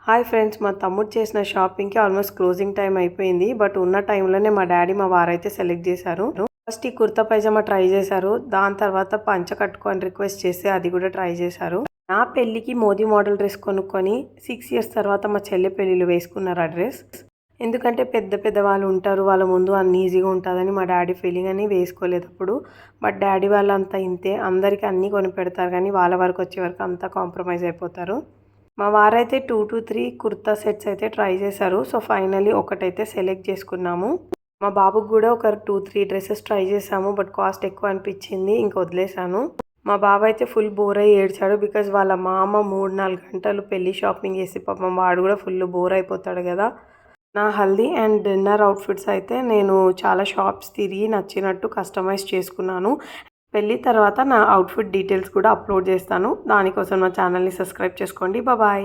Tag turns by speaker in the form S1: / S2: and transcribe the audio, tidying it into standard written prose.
S1: Hi friends, మా తమ్ముడు చేసిన షాపింగ్కి ఆల్మోస్ట్ క్లోజింగ్ టైం అయిపోయింది. బట్ ఉన్న టైంలోనే మా డాడీ మా వారైతే సెలెక్ట్ చేశారు. ఫస్ట్ ఈ కుర్తా పైజామా ట్రై చేశారు. దాని తర్వాత పంచ కట్టుకొని రిక్వెస్ట్ చేస్తే అది కూడా ట్రై చేశారు. నా పెళ్ళికి మోదీ మోడల్ డ్రెస్ కొనుక్కొని 6 years తర్వాత మా చెల్లి పెళ్ళిళ్ళు వేసుకున్నారు ఆ డ్రెస్. ఎందుకంటే పెద్ద పెద్ద వాళ్ళు ఉంటారు, వాళ్ళ ముందు అన్ని ఈజీగా ఉంటుందని మా డాడీ ఫీలింగ్ అని వేసుకోలేదు అప్పుడు. బట్ డాడీ వాళ్ళంతా ఇంతే, అందరికీ అన్నీ కొని పెడతారు కానీ వాళ్ళ వరకు వచ్చే వరకు అంతా కాంప్రమైజ్ అయిపోతారు. మా వారైతే 2 to 3 కుర్తా సెట్స్ అయితే ట్రై చేశారు. సో ఫైనలీ ఒకటైతే సెలెక్ట్ చేసుకున్నాము. మా బాబుకి కూడా ఒక 2-3 డ్రెస్సెస్ ట్రై చేసాము. బట్ కాస్ట్ ఎక్కువ అనిపించింది, ఇంక వదిలేసాను. మా బాబు అయితే ఫుల్ బోర్ అయ్యి ఏడ్చాడు. బికాజ్ వాళ్ళ మామ 3-4 గంటలు పెళ్ళి షాపింగ్ చేసి పాపం వాడు కూడా ఫుల్ బోర్ అయిపోతాడు కదా. నా హల్దీ అండ్ డిన్నర్ అవుట్ఫిట్స్ అయితే నేను చాలా షాప్స్ తిరిగి నచ్చినట్టు కస్టమైజ్ చేసుకున్నాను. పెళ్ళి తర్వాత నా అవుట్ఫిట్ డీటెయిల్స్ కూడా అప్లోడ్ చేస్తాను. దానికోసం నా ఛానల్ని సబ్స్క్రైబ్ చేసుకోండి. బాయ్.